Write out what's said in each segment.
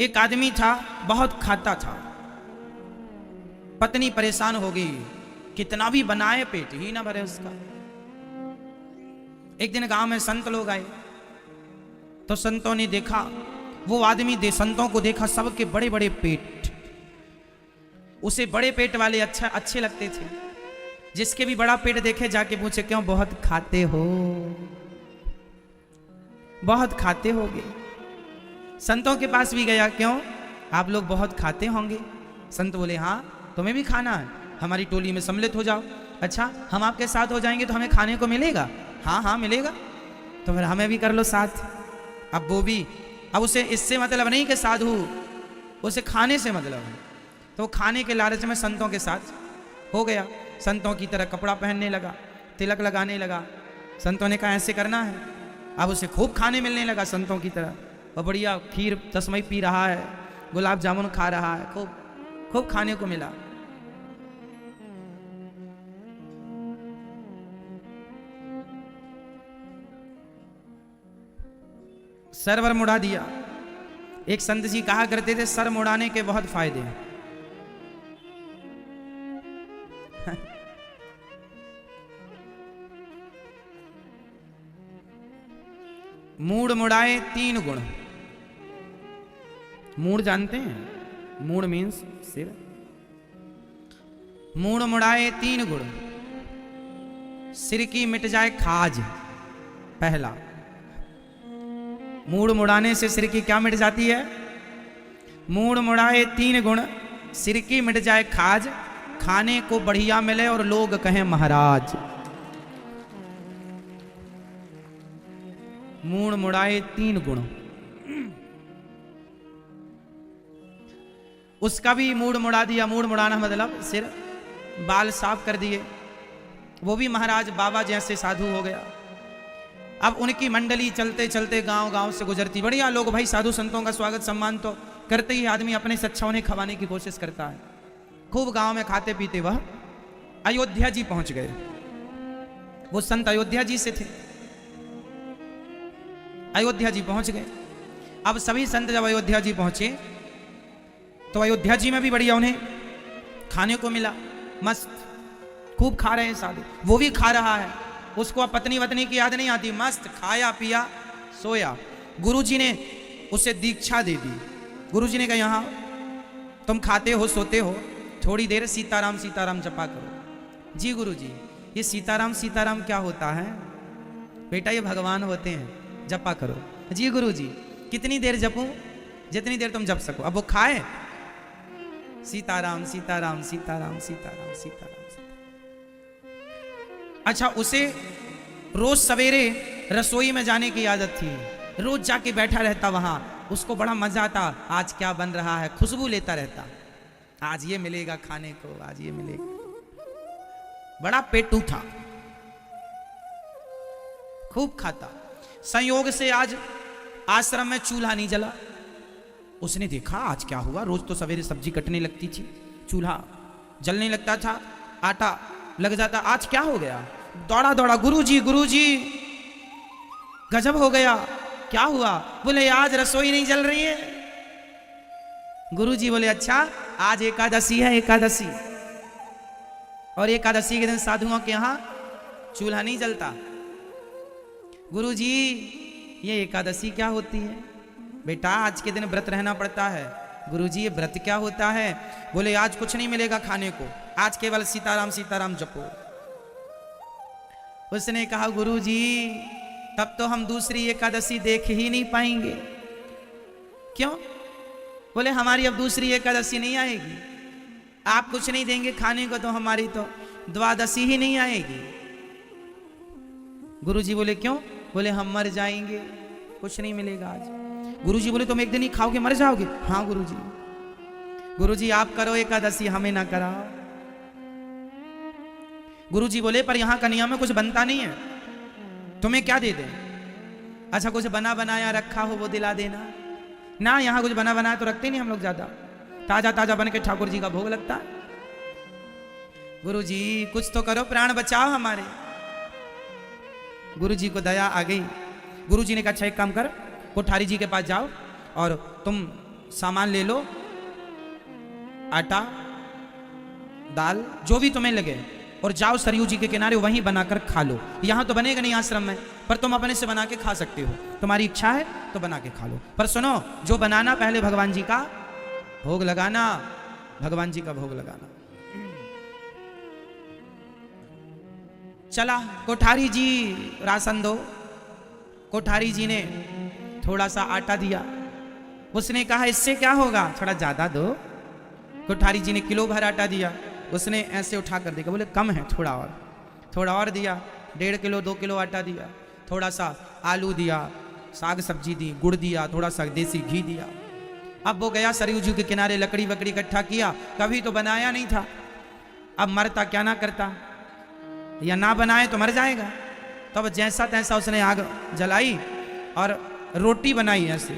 एक आदमी था, बहुत खाता था। पत्नी परेशान हो गई, कितना भी बनाए पेट ही ना भरे उसका। एक दिन गांव में संत लोग आए, तो संतों ने देखा, वो आदमी संतों को देखा, सबके बड़े बड़े पेट। उसे बड़े पेट वाले अच्छे लगते थे। जिसके भी बड़ा पेट देखे जाके पूछे, क्यों बहुत खाते हो, बहुत खाते होगे। संतों के पास भी गया, क्यों आप लोग बहुत खाते होंगे। संत बोले, हाँ तुम्हें भी खाना है, हमारी टोली में सम्मिलित हो जाओ। अच्छा, हम आपके साथ हो जाएंगे तो हमें खाने को मिलेगा। हाँ हाँ मिलेगा, तो फिर हमें भी कर लो साथ। अब वो भी, अब उसे इससे मतलब नहीं कि साधु, उसे खाने से मतलब है। तो खाने के लालच में संतों के साथ हो गया। संतों की तरह कपड़ा पहनने लगा, तिलक लगाने लगा। संतों ने कहा ऐसे करना है। अब उसे खूब खाने मिलने लगा संतों की तरह, और बढ़िया खीर तस्मई पी रहा है, गुलाब जामुन खा रहा है, खूब खूब खाने को मिला। सरवर मुड़ा दिया। एक संत जी कहा करते थे, सर मुड़ाने के बहुत फायदे हैं। मूड मुड़ाए 3 गुण। मूड जानते हैं, मूड मीन्स सिर। मूड मुड़ाए 3 गुण, सिर की मिट जाए खाज। पहला, मूड मुड़ाने से सिर की क्या मिट जाती है? मूड मुड़ाए 3 गुण, सिर की मिट जाए खाज, खाने को बढ़िया मिले और लोग कहें महाराज। मूड मुड़ाए 3 गुण। उसका भी मूड मुड़ा दिया। मूड मुड़ाना मतलब सिर बाल साफ कर दिए। वो भी महाराज बाबा जैसे साधु हो गया। अब उनकी मंडली चलते चलते गांव गांव से गुजरती। बढ़िया लोग भाई, साधु संतों का स्वागत सम्मान तो करते ही आदमी अपने से अच्छा उन्हें खवाने की कोशिश करता है। खूब गांव में खाते पीते वह अयोध्या जी पहुंच गए। वो संत अयोध्या जी से थे। अयोध्या जी पहुंच गए। अब सभी संत जब अयोध्या जी पहुंचे, तो अयोध्या जी में भी बढ़िया उन्हें खाने को मिला। मस्त खूब खा रहे हैं साधु, वो भी खा रहा है। उसको अब पत्नी वतनी की याद नहीं आती, मस्त खाया पिया सोया। गुरुजी ने उसे दीक्षा दे दी। गुरुजी ने कहा, यहाँ तुम खाते हो सोते हो, थोड़ी देर सीताराम सीताराम जपा करो। जी गुरुजी, ये सीताराम सीताराम क्या होता है? बेटा ये भगवान होते हैं, जपा करो। जी गुरुजी, कितनी देर जपूं? जितनी देर तुम जप सको। अब वो खाए, सीताराम सीताराम सीताराम सीताराम सीताराम। अच्छा, उसे रोज सवेरे रसोई में जाने की आदत थी। रोज जाके बैठा रहता वहां, उसको बड़ा मजा आता। आज क्या बन रहा है, खुशबू लेता रहता। आज ये मिलेगा खाने को, आज ये मिलेगा। बड़ा पेटू था, खूब खाता। संयोग से आज आश्रम में चूल्हा नहीं जला। उसने देखा आज क्या हुआ, रोज तो सवेरे सब्जी कटने लगती थी, चूल्हा जलने लगता था, आटा लग जाता, आज क्या हो गया? दौड़ा दौड़ा, गुरुजी गुरुजी गजब हो गया, क्या हुआ? बोले आज रसोई नहीं जल रही है। गुरुजी बोले, अच्छा आज एकादशी है, एकादशी, और एकादशी के दिन साधुओं के यहां चूल्हा नहीं जलता। गुरुजी ये एकादशी क्या होती है? बेटा आज के दिन व्रत रहना पड़ता है। गुरुजी ये व्रत क्या होता है? बोले आज कुछ नहीं मिलेगा खाने को, आज केवल सीताराम सीताराम जपो। उसने कहा, गुरुजी तब तो हम दूसरी एकादशी देख ही नहीं पाएंगे। क्यों? बोले हमारी अब दूसरी एकादशी नहीं आएगी। आप कुछ नहीं देंगे खाने को तो हमारी तो द्वादशी ही नहीं आएगी। गुरुजी बोले क्यों? बोले हम मर जाएंगे, कुछ नहीं मिलेगा आज। गुरुजी बोले तुम एक दिन ही खाओगे मर जाओगे? हाँ गुरुजी। गुरुजी आप करो एकादशी, हमें ना कराओ। गुरुजी बोले पर यहां का नियम में कुछ बनता नहीं है, तुम्हें क्या दे दे? अच्छा कुछ बना बनाया रखा हो वो दिला देना। ना यहां कुछ बना बनाया तो रखते नहीं हम लोग, ज्यादा ताजा ताजा बन के ठाकुर जी का भोग लगता है। गुरुजी कुछ तो करो, प्राण बचाओ हमारे। गुरुजी को दया आ गई। गुरुजी ने कहा अच्छा एक काम कर, कोठारी जी के पास जाओ और तुम सामान ले लो, आटा दाल जो भी तुम्हें लगे, और जाओ सरयू जी के किनारे वहीं बनाकर खा लो। यहां तो बनेगा नहीं आश्रम में, पर तुम अपने से बना के खा सकते हो, तुम्हारी इच्छा है तो बना के खा लो। पर सुनो, जो बनाना पहले भगवान जी का भोग लगाना, भगवान जी का भोग लगाना। चला कोठारी जी राशन दो। कोठारी जी ने थोड़ा सा आटा दिया, उसने कहा इससे क्या होगा, थोड़ा ज्यादा दो। कोठारी जी ने किलो भर आटा दिया, उसने ऐसे उठा कर देखा, बोले कम है, थोड़ा और दिया। 1.5 किलो 2 किलो आटा दिया, थोड़ा सा आलू दिया, साग सब्जी दी, गुड़ दिया, थोड़ा सा देसी घी दिया। अब वो गया सरयू जी के किनारे, लकड़ी वकड़ी इकट्ठा किया, कभी तो बनाया नहीं था, अब मरता क्या ना करता, या ना बनाए तो मर जाएगा। तब जैसा तैसा उसने आग जलाई और रोटी बनाई, ऐसे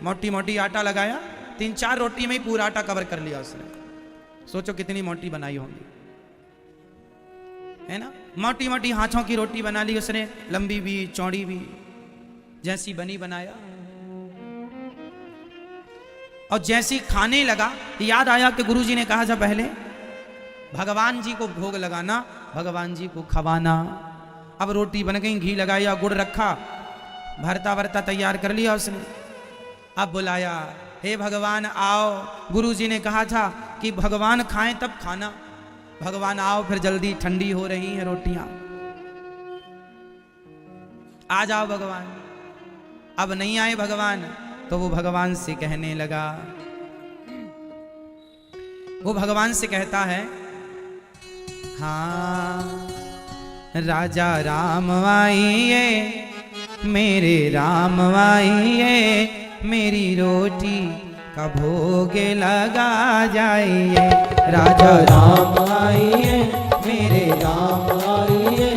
मोटी मोटी आटा लगाया, 3-4 रोटी में ही पूरा आटा कवर कर लिया उसने। सोचो कितनी मोटी बनाई होंगी, है ना। मोटी मोटी हाथों की रोटी बना ली उसने, लंबी भी चौड़ी भी, जैसी बनी बनाया। और जैसी खाने लगा याद आया कि गुरुजी ने कहा था पहले भगवान जी को भोग लगाना, भगवान जी को खवाना। अब रोटी बन गई, घी लगाया, गुड़ रखा, भरता भरता तैयार कर लिया उसने। अब बुलाया, हे भगवान आओ। गुरुजी ने कहा था कि भगवान खाएं तब खाना, भगवान आओ, फिर जल्दी ठंडी हो रही हैं रोटियां, आ जाओ भगवान। अब नहीं आए भगवान, तो वो भगवान से कहने लगा, वो भगवान से कहता है, हाँ राजा राम आइए, मेरे राम आइए, मेरी रोटी का भोग लगा जाइए। राजा राम आइए, मेरे राम आइए,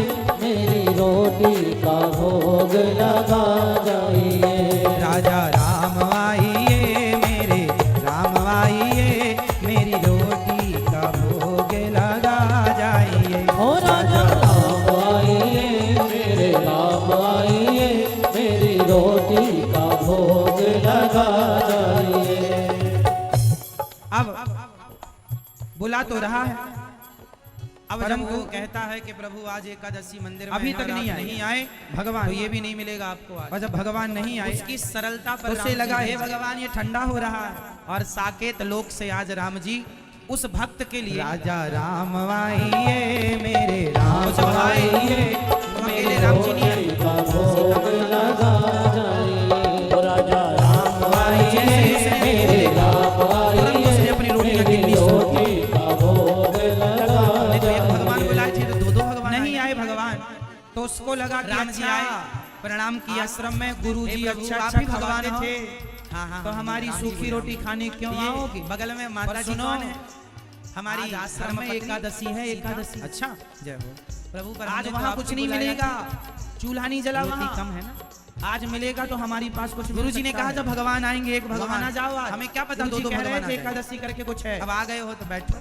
मेरी रोटी का भोग लगा जाइए। राजा राम आइए, मेरे राम आइए, मेरी रोटी का भोग लगा जाइए। ओ राजा राम आइए, मेरे राम आइए, मेरी रोटी का भोग लगा जाइए। अब बुला तो रहा है, अब जब वो कहता है कि प्रभु आज एकादशी मंदिर में अभी तक नहीं आए भगवान, तो ये भी नहीं मिलेगा आपको आज। और जब भगवान नहीं आए, उसकी सरलता पर उसे लगा, हे भगवान ये ठंडा हो रहा है। और साकेत लोक से आज राम जी उस भक्त के लिए, राजा राम आइए, मेरे राम आइए, मेरे राम जी नहीं आए, का भोग लगा जाइए। ओ राजा राम आइए, मेरे राम आइए, अपनी रोटी मेरी रोटी का भोग लगा। नहीं तो एक भगवान बुलाए थे तो 2 भगवान नहीं आए भगवान, तो उसको लगा कि राम जी आए, प्रणाम किया। आश्रम में गुरु जी अच्छा भगवान थे, हाँ, तो हमारी सूखी रोटी खाने क्यों आओगे? बगल में माता जी कौन है? हमारी आश्रम में एकादशी है, एकादशी। अच्छा जय हो प्रभु। पर आज वहाँ कुछ नहीं मिलेगा, चूल्हा नहीं जला, वहाँ कम है ना। आज मिलेगा तो हमारी पास कुछ। गुरु जी ने कहा जब भगवान आएंगे, एक भगवान आ जाओ, हमें क्या पता 2 भगवान एकादशी करके कुछ है। अब आ गए हो तो बैठो,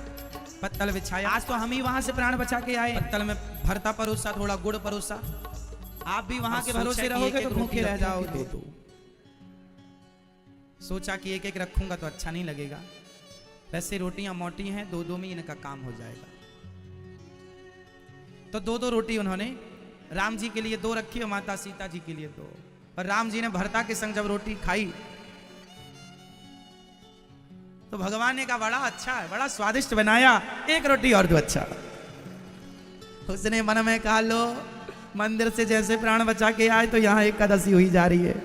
पत्तल बिछाया। आज तो हम ही वहां से प्राण बचा के आए, पत्तल में भरता परोसा, थोड़ा गुड़ परोसा। आप भी वहां के भरोसे रहोगे तो भूखे रह जाओगे। सोचा कि एक एक रखूंगा तो अच्छा नहीं लगेगा, वैसे रोटियां मोटी हैं, 2-2 में इनका काम हो जाएगा। तो 2-2 रोटी उन्होंने राम जी के लिए 2 रखी और माता सीता जी के लिए 2। और राम जी ने भरता के संग जब रोटी खाई तो भगवान ने कहा बड़ा अच्छा है, बड़ा स्वादिष्ट बनाया, एक रोटी और दो। अच्छा, उसने मन में कहा लो मंदिर से जैसे प्राण बचा के आए तो यहां एकादशी हुई जा रही है।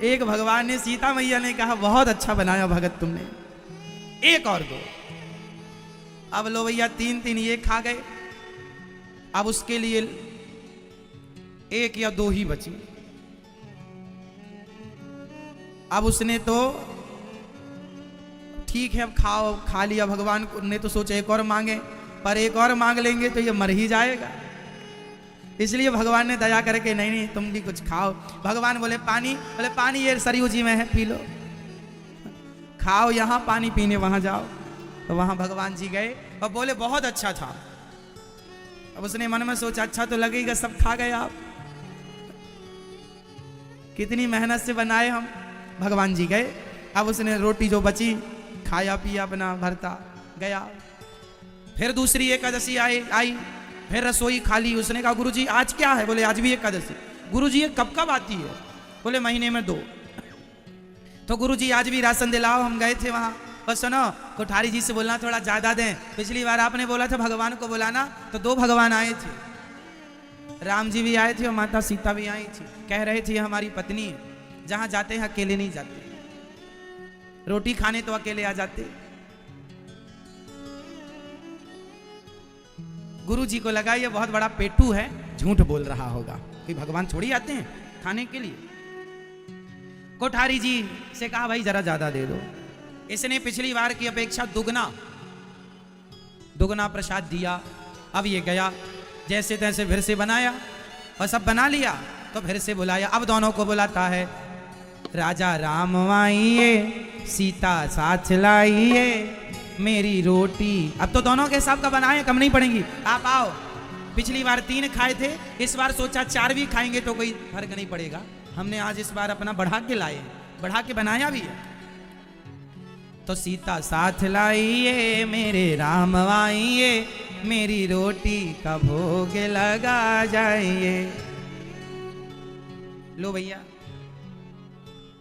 एक भगवान ने, सीता मैया ने कहा बहुत अच्छा बनाया भगत तुमने, एक और दो। अब लो भैया 3-3 ये खा गए, अब उसके लिए 1 या 2 ही बची। अब उसने तो ठीक है अब खाओ, खा लिया। भगवान ने तो सोचा एक और मांगे, पर एक और मांग लेंगे तो ये मर ही जाएगा, इसलिए भगवान ने दया करके नहीं नहीं तुम भी कुछ खाओ। भगवान बोले पानी, बोले पानी ये सरयू जी में है, पी लो, खाओ, यहाँ पानी पीने वहां जाओ। तो वहां भगवान जी गए और बोले बहुत अच्छा था। अब उसने मन में सोचा अच्छा तो लगेगा, सब खा गए आप, कितनी मेहनत से बनाए हम। भगवान जी गए, अब उसने रोटी जो बची खाया पिया अपना भरता गया। फिर दूसरी एकादशी आई, फिर रसोई खाली। उसने कहा गुरुजी आज क्या है? बोले आज भी एकादशी। गुरुजी ये कब कब आती है? बोले महीने में 2। तो गुरुजी आज भी राशन दिलाओ। हम गए थे वहां, और सुनो कोठारी जी से बोलना थोड़ा ज्यादा दें। पिछली बार आपने बोला था भगवान को बुलाना, तो 2 भगवान आए थे, राम जी भी आए थे और माता सीता भी आई थी। कह रहे थे हमारी पत्नी है, जहां जाते हैं अकेले नहीं जाते, रोटी खाने तो अकेले आ जाते। गुरु जी को लगा ये बहुत बड़ा पेटू है, झूठ बोल रहा होगा कि भगवान थोड़ी आते हैं खाने के लिए। कोठारी जी से कहा भाई जरा ज्यादा दे दो। इसने पिछली बार की अपेक्षा दुगना प्रसाद दिया। अब ये गया, जैसे तैसे फिर से बनाया और सब बना लिया, तो फिर से बुलाया। अब दोनों को बुलाता है, राजा राम आइए, सीता साथ लाइए, मेरी रोटी। अब तो दोनों के हिसाब का बनाए, कम नहीं पड़ेगी, आप आओ। पिछली बार 3 खाए थे, इस बार सोचा 4 भी खाएंगे तो कोई फर्क नहीं पड़ेगा। हमने आज इस बार अपना बढ़ा के लाए, बढ़ा के बनाया भी है। तो सीता साथ लाइए, मेरे राम आइए, मेरी रोटी का भोग लगा जाइए। लो भैया,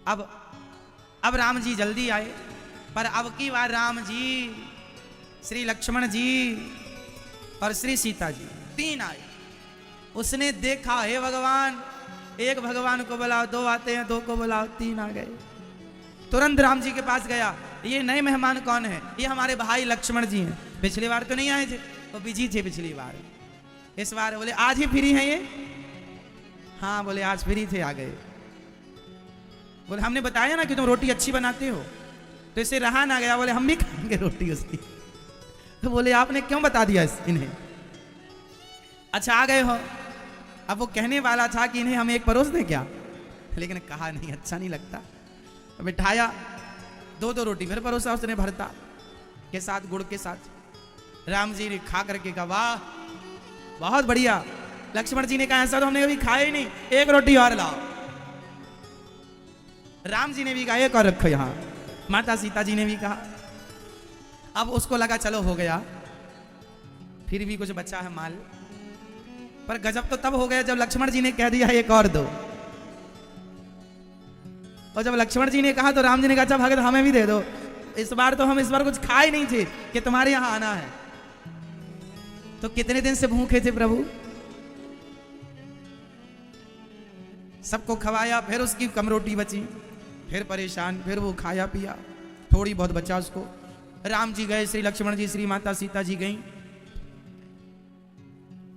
अब राम जी जल्दी आए, पर अब की बार राम जी, श्री लक्ष्मण जी और श्री सीता जी 3 आए। उसने देखा हे भगवान, एक भगवान को बुलाओ 2 आते हैं, 2 को बुलाओ 3 आ गए। तुरंत राम जी के पास गया, ये नए मेहमान कौन है? ये हमारे भाई लक्ष्मण जी हैं। पिछली बार तो नहीं आए थे, वो बिजी थे पिछली बार। इस बार बोले आज ही फ्री हैं ये? हाँ बोले आज फ्री थे, आ गए। बोले हमने बताया ना कि तुम रोटी अच्छी बनाते हो, तो इसे रहा ना गया, बोले हम भी खाएंगे रोटी उसकी। तो बोले आपने क्यों बता दिया इन्हें? अच्छा आ गए हो। अब वो कहने वाला था कि इन्हें हम एक परोस दें क्या, लेकिन कहा नहीं, अच्छा नहीं लगता। बिठाया, 2 रोटी फिर परोसा उसने भरता के साथ, गुड़ के साथ। राम जी ने खा करके कहा वाह बहुत बढ़िया। लक्ष्मण जी ने कहा ऐसा तो हमने कभी खाया ही नहीं, 1 रोटी और लाओ। राम जी ने भी कहा एक और रखो यहां। माता सीता जी ने भी कहा। अब उसको लगा चलो हो गया, फिर भी कुछ बचा है माल। पर गजब तो तब हो गया जब लक्ष्मण जी ने कह दिया एक और दो। और जब लक्ष्मण जी ने कहा तो राम जी ने कहा अच्छा भगत हमें भी दे दो। इस बार कुछ खाए नहीं थे कि तुम्हारे यहां आना है। तो कितने दिन से भूखे थे प्रभु, सबको खवाया, फिर उसकी कम रोटी बची, फिर परेशान, फिर वो खाया पिया, थोड़ी बहुत बचा उसको। राम जी गए, श्री लक्ष्मण जी, श्री माता सीता जी गई।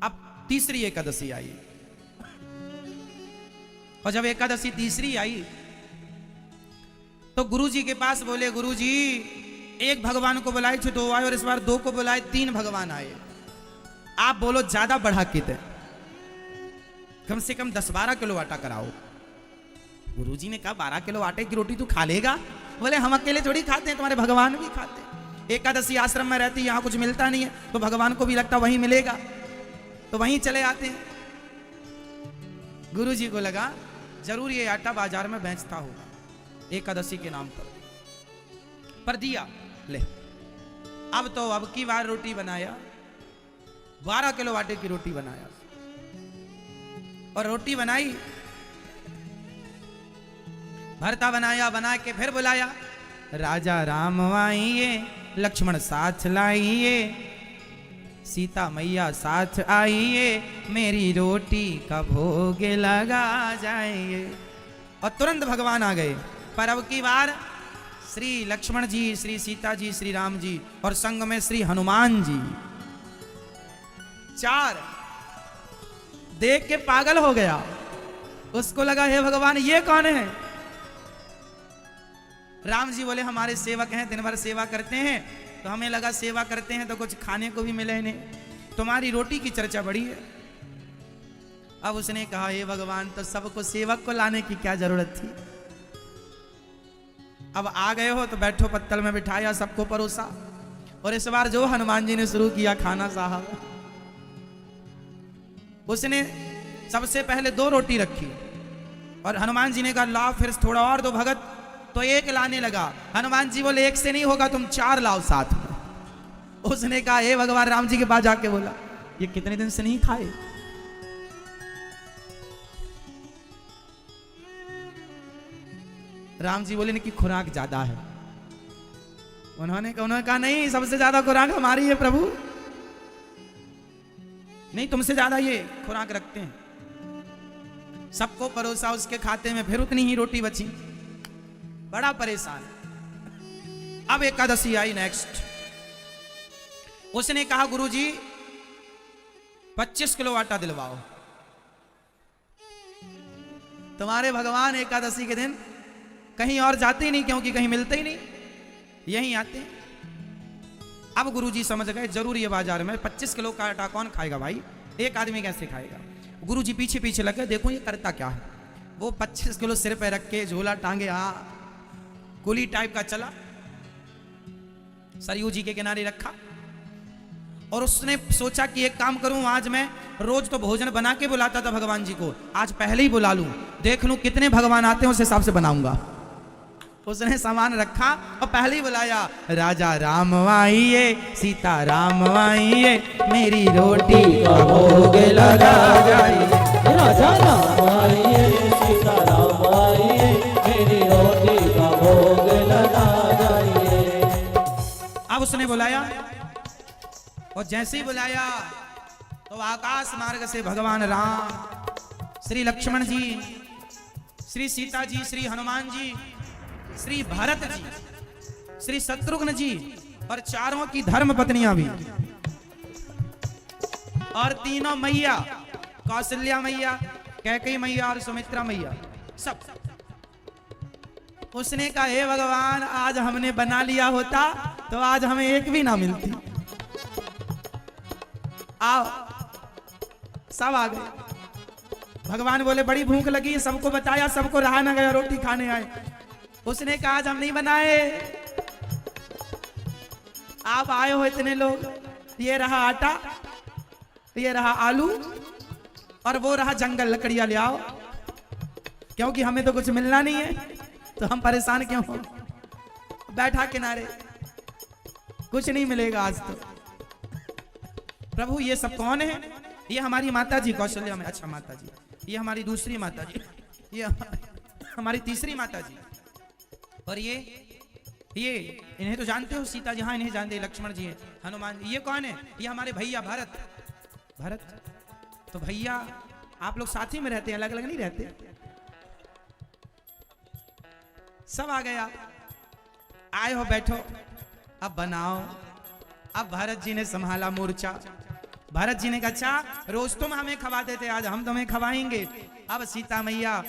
अब तीसरी एकादशी आई, और जब एकादशी तीसरी आई तो गुरु जी के पास बोले गुरु जी एक भगवान को बुलाए थे 2 आए, और इस बार 2 को बुलाए 3 भगवान आए। आप बोलो ज्यादा बढ़ा के दे, कम से कम 10-12 किलो आटा कराओ। गुरुजी ने कहा 12 किलो आटे की रोटी तू खा लेगा? बोले हम अकेले थोड़ी खाते हैं, तुम्हारे भगवान भी खाते हैं। एकादशी आश्रम में रहती, यहाँ कुछ मिलता नहीं है, तो भगवान को भी लगता वहीं मिलेगा, तो वहीं चले आते हैं। गुरुजी को लगा जरूर ये आटा बाजार में बेचता होगा एकादशी के नाम पर दिया। ले अब तो अब की बार रोटी बनाया, 12 किलो आटे की रोटी बनाया, और रोटी बनाई, भरता बनाया, बना के फिर बुलाया, राजा राम आइए, लक्ष्मण साथ लाइए, सीता मैया साथ आइए, मेरी रोटी का भोग लगा जाइए। और तुरंत भगवान आ गए। पर अब की बार श्री लक्ष्मण जी, श्री सीता जी, श्री राम जी, और संग में श्री हनुमान जी, 4 देख के पागल हो गया। उसको लगा हे भगवान ये कौन है? राम जी बोले हमारे सेवक हैं, दिन भर सेवा करते हैं, तो हमें लगा सेवा करते हैं तो कुछ खाने को भी मिले इन्हें, तुम्हारी रोटी की चर्चा बड़ी है। अब उसने कहा हे भगवान तो सबको सेवक को लाने की क्या जरूरत थी? अब आ गए हो तो बैठो, पत्तल में बिठाया, सबको परोसा। और इस बार जो हनुमान जी ने शुरू किया खाना साहब, उसने सबसे पहले 2 रोटी रखी, और हनुमान जी ने कहा लाओ फिर थोड़ा और दो भगत, तो एक लाने लगा। हनुमान जी बोले एक से नहीं होगा, तुम 4 लाओ साथ में। उसने कहा हे भगवान राम जी के पास जाके बोला ये कितने दिन से नहीं खाए। राम जी बोले इनकी खुराक ज्यादा है। उन्होंने कहा नहीं, सबसे ज्यादा खुराक हमारी है प्रभु, नहीं तुमसे ज्यादा ये खुराक रखते हैं। सबको परोसा, उसके खाते में फिर उतनी ही रोटी बची, बड़ा परेशान। अब एकादशी आई नेक्स्ट। उसने कहा गुरुजी 25 किलो आटा दिलवाओ। तुम्हारे भगवान एकादशी के दिन कहीं और जाते ही नहीं, क्योंकि कहीं मिलते ही नहीं, यहीं आते हैं। अब गुरुजी समझ गए जरूर ये बाजार में 25 किलो का आटा कौन खाएगा भाई, एक आदमी कैसे खाएगा। गुरुजी पीछे पीछे लगे, देखो ये करता क्या है। वो 25 किलो सिर पे रख के झोला टांगे, कुली टाइप का चला, सरयू जी के किनारे रखा, और उसने सोचा कि एक काम करूं, आज मैं रोज तो भोजन बना के बुलाता था भगवान जी को, आज पहले ही बुला लूं, देख लूं कितने भगवान आते हैं उस हिसाब से बनाऊंगा। उसने सामान रखा और पहले ही बुलाया, राजा राम आइए, सीता राम आइए, मेरी रोटी का भोग लगा जाइए। राजा राम आइए, सीता राम आइए, मेरी रोटी का भोग लगा जाइए। अब उसने बुलाया, और जैसे ही बुलाया तो आकाश मार्ग से भगवान राम, श्री लक्ष्मण जी, श्री सीता जी, श्री हनुमान जी, श्री भरत जी, श्री शत्रुघ्न जी, और चारों की धर्म पत्नियां भी, और तीनों मैया, कौशल्या मैया, कैकेयी मैया और सुमित्रा मैया, सब। उसने कहा हे भगवान आज हमने बना लिया होता तो आज हमें एक भी ना मिलती। आओ, सब आ गए। भगवान बोले बड़ी भूख लगी, सबको बताया, सबको रहा ना गया, रोटी खाने आए। उसने कहा आज हम नहीं बनाए, आप आए हो इतने लोग, ये रहा आटा, ये रहा आलू, और वो रहा जंगल, लकड़ियां ले आओ, क्योंकि हमें तो कुछ मिलना नहीं है, तो हम परेशान क्यों हो। बैठा किनारे, कुछ नहीं मिलेगा आज तो। प्रभु ये सब कौन है? ये हमारी माता जी कौशल्या में, अच्छा माता जी, ये हमारी दूसरी माता जी, ये हमारी तीसरी माता जी, और ये इन्हें तो जानते हो, सीता जी, हाँ इन्हें जानते, लक्ष्मण जी हैं, हनुमान जी। ये कौन है? ये हमारे भैया भरत। तो भैया आप लोग साथ ही में रहते हैं, अलग अलग नहीं रहते। सब आ गया, आए हो बैठो, अब बनाओ। अब भरत जी ने संभाला मोर्चा। भरत जी ने कहा अच्छा रोज तुम हमें खवाते थे, आज हम तुम्हें खवाएंगे। अब सीता मैया,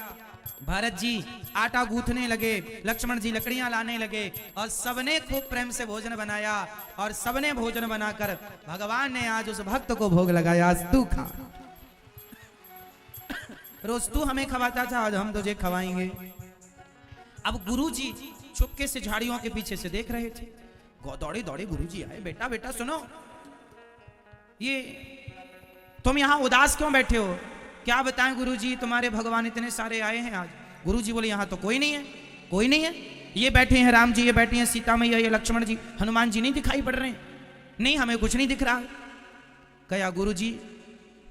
भरत जी आटा गूंथने लगे, लक्ष्मण जी लकड़ियां लाने लगे, और सबने खूब प्रेम से भोजन बनाया, और सबने भोजन बनाकर भगवान ने आज उस भक्त को भोग लगाया, आज तू खा। रोज तू हमें खवाता था, आज हम तुझे खवाएंगे। अब गुरुजी चुपके से झाड़ियों के पीछे से देख रहे थे। दौड़े दौड़े गुरुजी आए, बेटा बेटा सुनो, ये तुम यहाँ उदास क्यों बैठे हो? क्या बताएं गुरुजी, तुम्हारे भगवान इतने सारे आए हैं आज। गुरुजी बोले यहाँ तो कोई नहीं है, कोई नहीं है, ये बैठे हैं राम जी, ये बैठे हैं सीता मैया, ये लक्ष्मण जी, हनुमान जी नहीं दिखाई पड़ रहे हैं, नहीं हमें कुछ नहीं दिख रहा। कहा गुरुजी,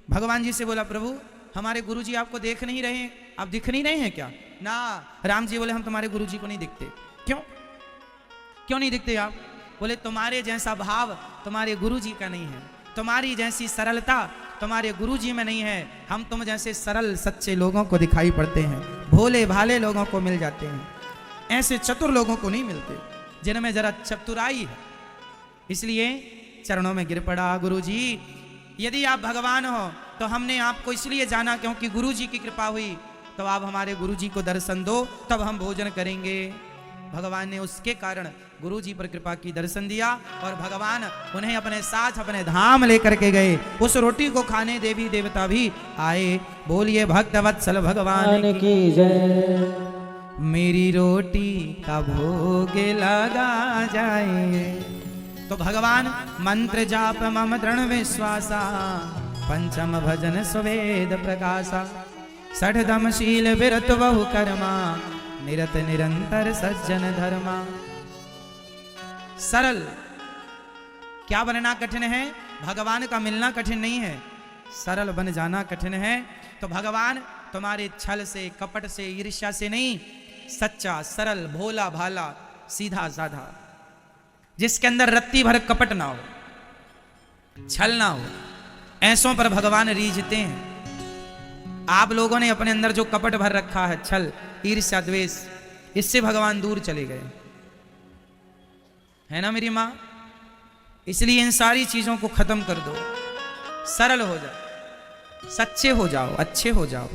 भगवान जी से बोला प्रभु हमारे गुरुजी आपको देख नहीं रहे हैं, आप दिख नहीं रहे हैं क्या? ना। राम जी बोले हम तुम्हारे गुरुजी को नहीं दिखते। क्यों नहीं दिखते आप? बोले तुम्हारे जैसा भाव तुम्हारे गुरुजी का नहीं है, तुम्हारी जैसी सरलता तुम्हारे गुरुजी में नहीं है। हम तुम जैसे सरल सच्चे लोगों को दिखाई पड़ते हैं, भोले भाले लोगों को मिल जाते हैं, ऐसे चतुर लोगों को नहीं मिलते जिनमें जरा चतुराई है। इसलिए चरणों में गिर पड़ा गुरुजी, यदि आप भगवान हो तो हमने आपको इसलिए जाना क्योंकि गुरुजी की कृपा हुई, तो आप हमारे गुरुजी को दर्शन दो, तब हम भोजन करेंगे। भगवान ने उसके कारण गुरुजी पर कृपा की, दर्शन दिया, और भगवान उन्हें अपने साथ अपने धाम लेकर के गए। उस रोटी को खाने देवी देवता भी आए। बोलिए भक्त वत्सल भगवान की जय। मेरी रोटी का भोग लगा जाए। तो भगवान मंत्र जाप मम दृढ़ विश्वासा, पंचम भजन सुवेद प्रकाशा। सठ दमशील विरत बहु कर्मा, निरत निरंतर सज्जन धर्मा। सरल क्या बनना कठिन है? भगवान का मिलना कठिन नहीं है, सरल बन जाना कठिन है। तो भगवान तुम्हारे छल से, कपट से, ईर्ष्या से नहीं, सच्चा सरल भोला भाला सीधा साधा, जिसके अंदर रत्ती भर कपट ना हो, छल ना हो, ऐसों पर भगवान रीझते हैं। आप लोगों ने अपने अंदर जो कपट भर रखा है, छल, ईर्ष्या, द्वेष, इससे भगवान दूर चले गए, है ना मेरी मां? इसलिए इन सारी चीजों को खत्म कर दो, सरल हो जाओ, सच्चे हो जाओ, अच्छे हो जाओ।